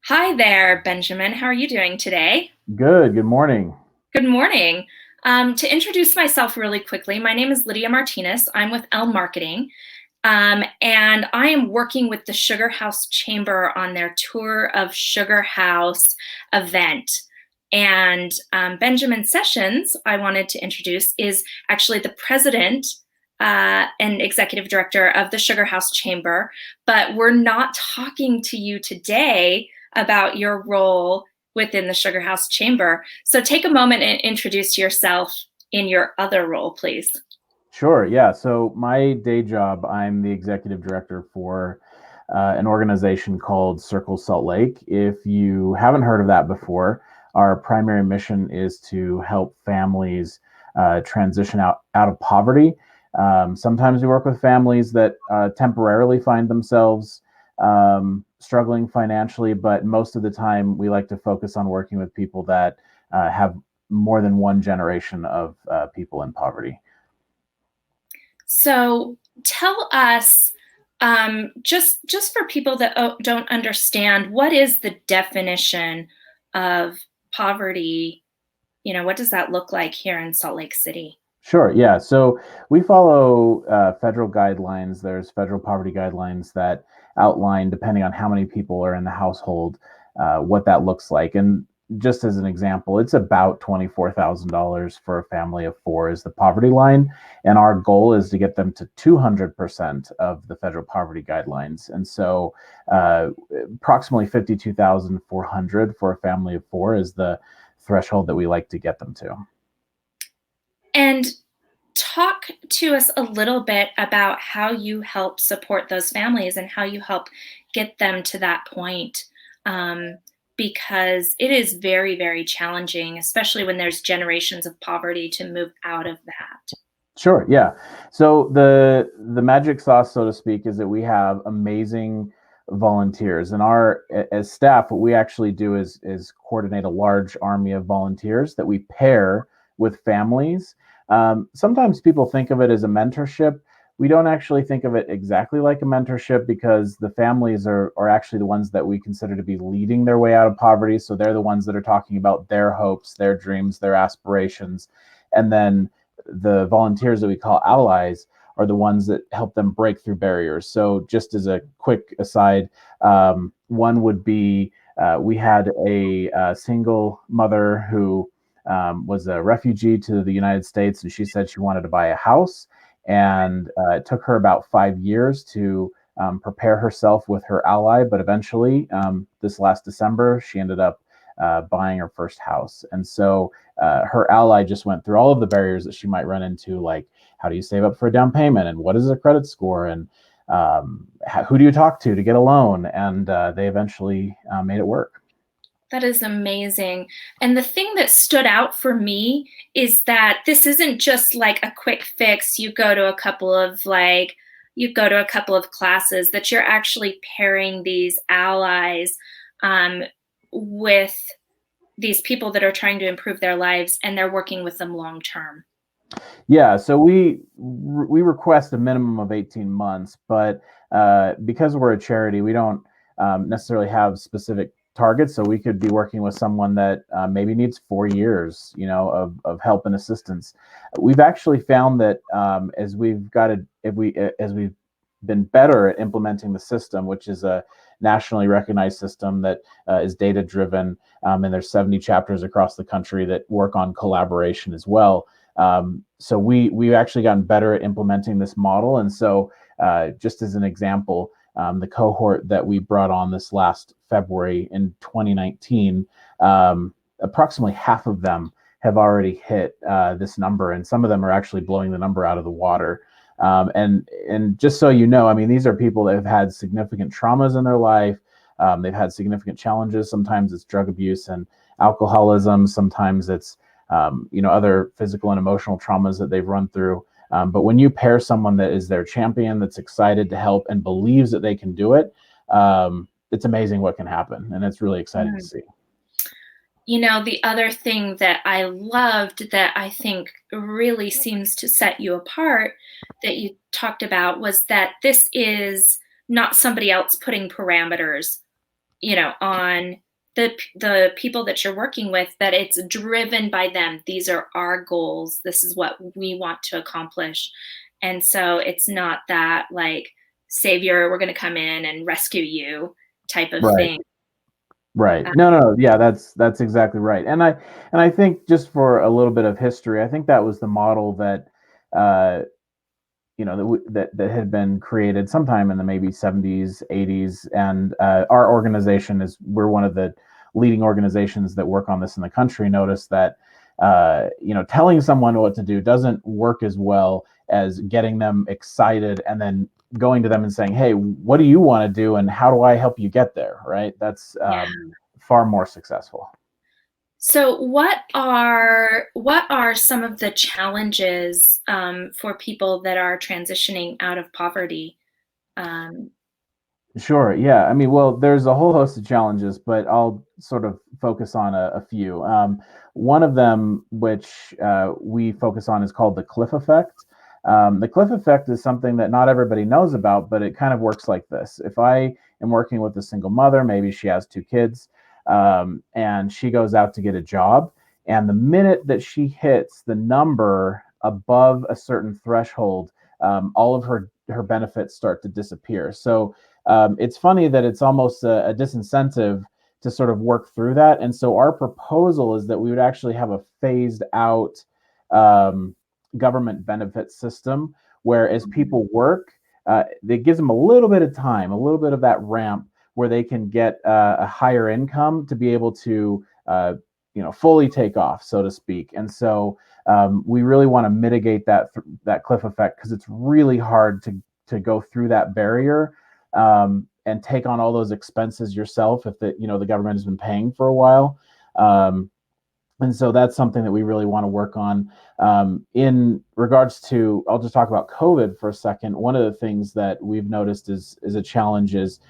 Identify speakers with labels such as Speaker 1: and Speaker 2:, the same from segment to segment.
Speaker 1: Hi there, Benjamin. How are you doing today?
Speaker 2: Good morning.
Speaker 1: Good morning. To introduce myself really quickly, my name is Lydia Martinez. I'm with L Marketing, and I am working with the Sugar House Chamber on their Tour of Sugar House event. And Benjamin Sessions, I wanted to introduce, is actually the president and executive director of the Sugar House Chamber. But we're not talking to you today about your role within the Sugar House Chamber. So take a moment and introduce yourself in your other role, please.
Speaker 2: Sure. Yeah. So my day job, I'm the executive director for an organization called Circle Salt Lake. If you haven't heard of that before, our primary mission is to help families transition out of poverty. Sometimes we work with families that temporarily find themselves struggling financially, but most of the time we like to focus on working with people that have more than one generation of people in poverty.
Speaker 1: So tell us, just for people that don't understand, what is the definition of poverty? What does that look like here in Salt Lake City?
Speaker 2: Sure. Yeah. So we follow federal guidelines. There's federal poverty guidelines that outline, depending on how many people are in the household, what that looks like. And just as an example, it's about $24,000 for a family of four is the poverty line. And our goal is to get them to 200% of the federal poverty guidelines. And so uh, approximately 52,400 for a family of four is the threshold that we like to get them to.
Speaker 1: And talk to us a little bit about how you help support those families and how you help get them to that point. Um, because it is very, very challenging, especially when there's generations of poverty to move out of that.
Speaker 2: Sure, yeah. So the magic sauce, so to speak, is that we have amazing volunteers, and our as staff, what we actually do is coordinate a large army of volunteers that we pair with families. Sometimes people think of it as a mentorship. We don't actually think of it exactly like a mentorship because the families are actually the ones that we consider to be leading their way out of poverty. So they're the ones that are talking about their hopes, their dreams, their aspirations, and then the volunteers that we call allies are the ones that help them break through barriers. So, just as a quick aside, one would be we had a single mother who was a refugee to the United States, and she said she wanted to buy a house. And it took her about 5 years to prepare herself with her ally, but eventually, this last December, she ended up buying her first house. And so her ally just went through all of the barriers that she might run into, like how do you save up for a down payment, and what is a credit score, and who do you talk to get a loan, and they eventually made it work.
Speaker 1: That is amazing. And the thing that stood out for me is that this isn't just like a quick fix. You go to a couple of classes, that you're actually pairing these allies with these people that are trying to improve their lives, and they're working with them long term.
Speaker 2: Yeah, so we request a minimum of 18 months, but because we're a charity, we don't necessarily have specific targets. So we could be working with someone that maybe needs 4 years, of help and assistance. We've actually found that as we've got to, if we as we've been better at implementing the system, which is a nationally recognized system that is data driven, and there's 70 chapters across the country that work on collaboration as well. So we've actually gotten better at implementing this model. And so just as an example, the cohort that we brought on this last February in 2019, approximately half of them have already hit this number, and some of them are actually blowing the number out of the water. And just so you know, I mean, these are people that have had significant traumas in their life. They've had significant challenges. Sometimes it's drug abuse and alcoholism. Sometimes it's other physical and emotional traumas that they've run through. But when you pair someone that is their champion, that's excited to help and believes that they can do it, it's amazing what can happen. And it's really exciting to
Speaker 1: Mm.
Speaker 2: see.
Speaker 1: The other thing that I loved that I think really seems to set you apart that you talked about was that this is not somebody else putting parameters on the people that you're working with, that it's driven by them. These are our goals. This is what we want to accomplish. And so it's not that like savior, we're going to come in and rescue you type of
Speaker 2: Right.
Speaker 1: thing.
Speaker 2: Right.
Speaker 1: Uh,
Speaker 2: No, no, no. Yeah, that's exactly right. And I think just for a little bit of history, I think that was the model that uh, that had been created sometime in the maybe 70s, 80s, and our organization we're one of the leading organizations that work on this in the country. Notice that telling someone what to do doesn't work as well as getting them excited and then going to them and saying, "Hey, what do you want to do, and how do I help you get there?" Right? That's
Speaker 1: yeah.
Speaker 2: far more successful.
Speaker 1: So what are some of the challenges for people that are transitioning out of poverty? Um,
Speaker 2: Sure. Yeah. I mean, well, there's a whole host of challenges, but I'll sort of focus on a few. One of them, which we focus on, is called the cliff effect. The cliff effect is something that not everybody knows about, but it kind of works like this. If I am working with a single mother, maybe she has two kids, and she goes out to get a job, and the minute that she hits the number above a certain threshold, all of her benefits start to disappear. So it's funny that it's almost a disincentive to sort of work through that. And so our proposal is that we would actually have a phased out um, government benefit system where as people work, it gives them a little bit of time, a little bit of that ramp where they can get a higher income to be able to fully take off, so to speak. And so we really want to mitigate that cliff effect because it's really hard to go through that barrier and take on all those expenses yourself if the government has been paying for a while. And so that's something that we really want to work on. In regards to, I'll just talk about COVID for a second. One of the things that we've noticed is a challenge is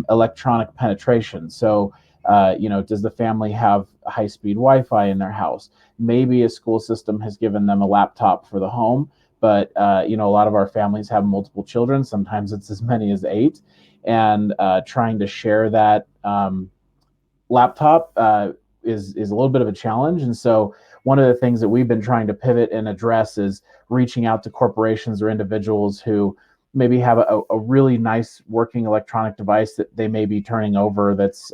Speaker 2: electronic penetration. So, does the family have high-speed Wi-Fi in their house? Maybe a school system has given them a laptop for the home, but a lot of our families have multiple children. Sometimes it's as many as 8, and trying to share that laptop is a little bit of a challenge. And so one of the things that we've been trying to pivot and address is reaching out to corporations or individuals who maybe have a really nice working electronic device that they may be turning over that's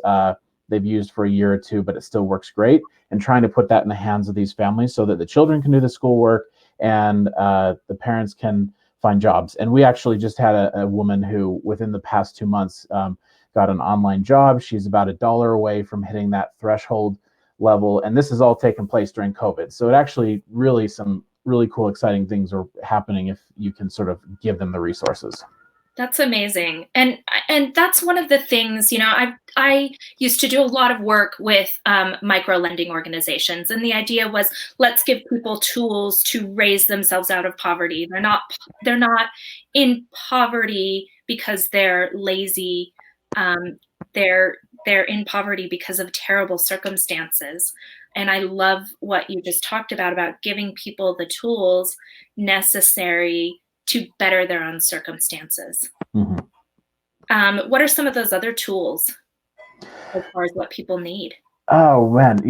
Speaker 2: they've used for a year or two, but it still works great, and trying to put that in the hands of these families so that the children can do the schoolwork and the parents can find jobs. And we actually just had a woman who, within the past 2 months, got an online job. She's about $1 away from hitting that threshold level. And this has all taken place during COVID. So it actually really some really cool, exciting things are happening if you can sort of give them the resources.
Speaker 1: That's amazing. And that's one of the things, I used to do a lot of work with micro lending organizations, and the idea was, let's give people tools to raise themselves out of poverty. They're not in poverty because they're lazy. They're in poverty because of terrible circumstances. And I love what you just talked about giving people the tools necessary to better their own circumstances.
Speaker 2: Mm-hmm.
Speaker 1: What are some of those other tools as far as what people need?
Speaker 2: Oh man,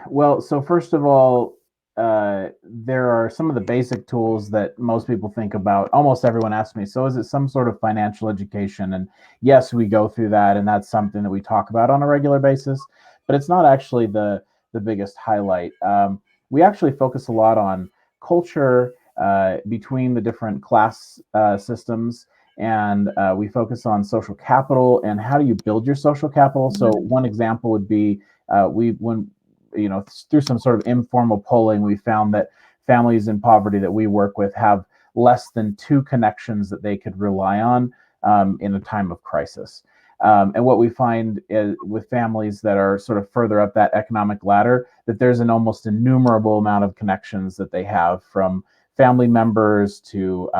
Speaker 2: well, so first of all, there are some of the basic tools that most people think about. Almost everyone asks me, so is it some sort of financial education? And yes, we go through that, and that's something that we talk about on a regular basis. But it's not actually the biggest highlight. We actually focus a lot on culture between the different class systems, and we focus on social capital and how do you build your social capital. So one example would be when through some sort of informal polling, we found that families in poverty that we work with have less than 2 connections that they could rely on in a time of crisis. And what we find is, with families that are sort of further up that economic ladder, that there's an almost innumerable amount of connections that they have, from family members to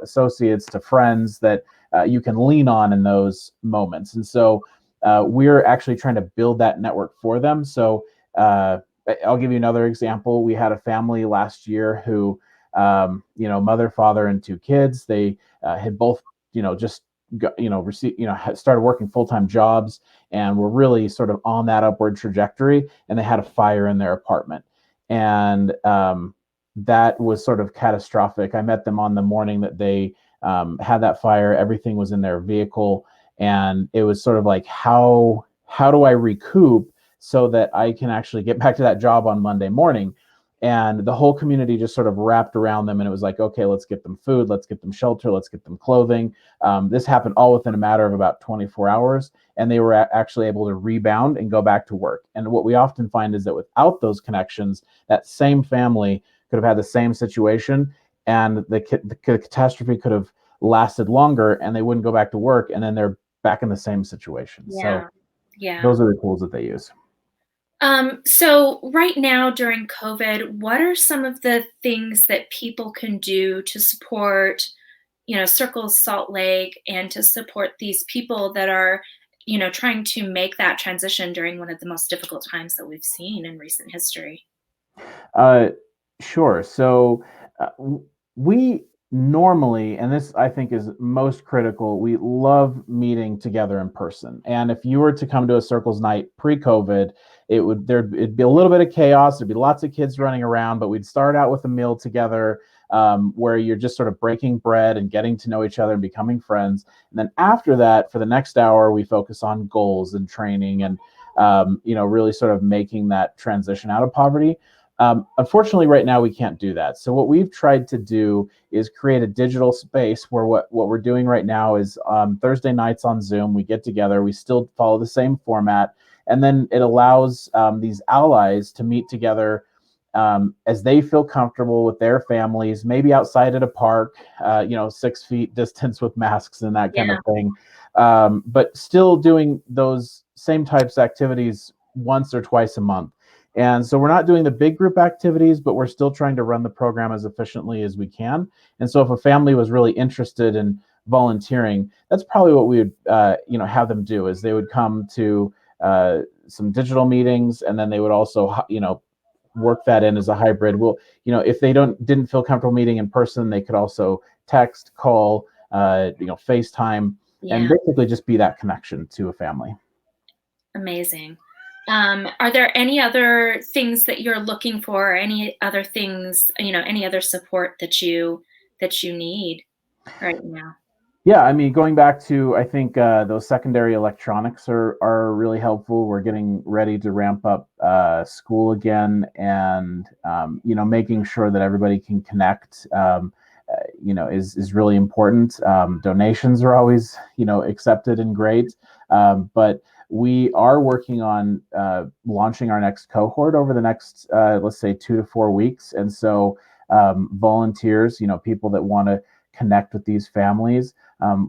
Speaker 2: associates to friends, that you can lean on in those moments. And so we're actually trying to build that network for them. So I'll give you another example. We had a family last year who, mother, father, and 2 kids. They had both, just started working full-time jobs and were really sort of on that upward trajectory. And they had a fire in their apartment, and that was sort of catastrophic. I met them on the morning that they had that fire. Everything was in their vehicle, and it was sort of like, how do I recoup so that I can actually get back to that job on Monday morning? And the whole community just sort of wrapped around them, and it was like, okay, let's get them food, let's get them shelter, let's get them clothing. This happened all within a matter of about 24 hours, and they were actually able to rebound and go back to work. And what we often find is that without those connections, that same family could have had the same situation, and the catastrophe could have lasted longer, and they wouldn't go back to work, and then they're back in the same situation. So
Speaker 1: Yeah. Yeah.
Speaker 2: those are the tools that they use.
Speaker 1: So right now during COVID, what are some of the things that people can do to support, Circles Salt Lake, and to support these people that are, trying to make that transition during one of the most difficult times that we've seen in recent history?
Speaker 2: Uh, sure. So we normally, and this I think is most critical, we love meeting together in person. And if you were to come to a Circles night pre-COVID, it'd be a little bit of chaos. There'd be lots of kids running around, but we'd start out with a meal together, where you're just sort of breaking bread and getting to know each other and becoming friends. And then after that, for the next hour, we focus on goals and training and really sort of making that transition out of poverty. Unfortunately, right now we can't do that. So what we've tried to do is create a digital space where what we're doing right now is Thursday nights on Zoom, we get together, we still follow the same format, and then it allows these allies to meet together as they feel comfortable with their families, maybe outside at a park, 6 feet distance with masks and that kind of
Speaker 1: Yeah.
Speaker 2: thing, but still doing those same types of activities once or twice a month. And so we're not doing the big group activities, but we're still trying to run the program as efficiently as we can. And so if a family was really interested in volunteering, that's probably what we would, have them do, is they would come to some digital meetings, and then they would also, work that in as a hybrid. Well, if they didn't feel comfortable meeting in person, they could also text, call, FaceTime, and
Speaker 1: Yeah.
Speaker 2: basically just be that connection to a family.
Speaker 1: Amazing. Are there any other things that you're looking for, or any other things, any other support that you need right now?
Speaker 2: Yeah, I mean, going back to, I think those secondary electronics are really helpful. We're getting ready to ramp up school again, and making sure that everybody can connect, is really important. Donations are always accepted and great, but we are working on launching our next cohort over the next, let's say, 2 to 4 weeks, and so volunteers, people that want to connect with these families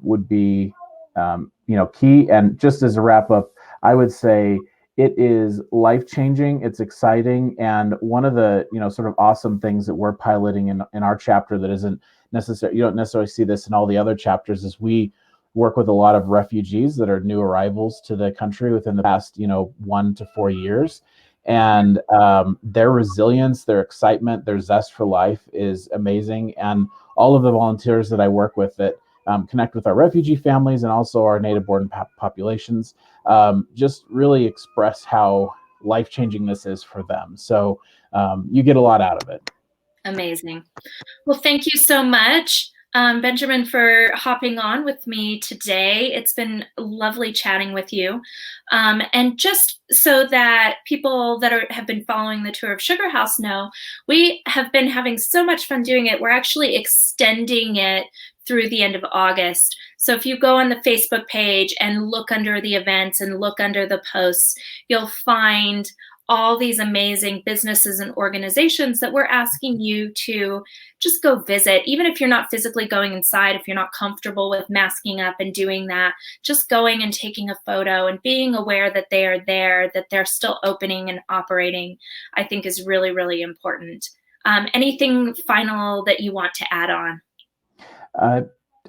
Speaker 2: would be key. And just as a wrap up, I would say it is life changing. It's exciting, and one of the sort of awesome things that we're piloting in our chapter that isn't necessary. You don't necessarily see this in all the other chapters. Is we work with a lot of refugees that are new arrivals to the country within the past 1 to 4 years. And their resilience, their excitement, their zest for life is amazing. And all of the volunteers that I work with that connect with our refugee families and also our native born populations just really express how life-changing this is for them. So you get a lot out of it.
Speaker 1: Amazing. Well, thank you so much, Benjamin, for hopping on with me today. It's been lovely chatting with you. And just so that people that have been following the tour of Sugar House know, we have been having so much fun doing it. We're actually extending it through the end of August. So if you go on the Facebook page and look under the events and look under the posts, you'll find all these amazing businesses and organizations that we're asking you to just go visit. Even if you're not physically going inside, if you're not comfortable with masking up and doing that, just going and taking a photo and being aware that they are there, that they're still opening and operating, I think is really, really important. Anything final that you want to add on?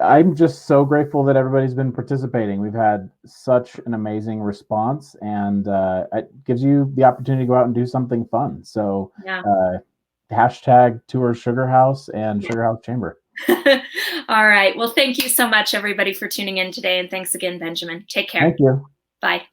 Speaker 2: I'm just so grateful that everybody's been participating. We've had such an amazing response, and it gives you the opportunity to go out and do something fun. So
Speaker 1: Yeah.
Speaker 2: hashtag tour Sugar House and Sugar House Chamber.
Speaker 1: All right. Well, thank you so much, everybody, for tuning in today. And thanks again, Benjamin. Take care.
Speaker 2: Thank you.
Speaker 1: Bye.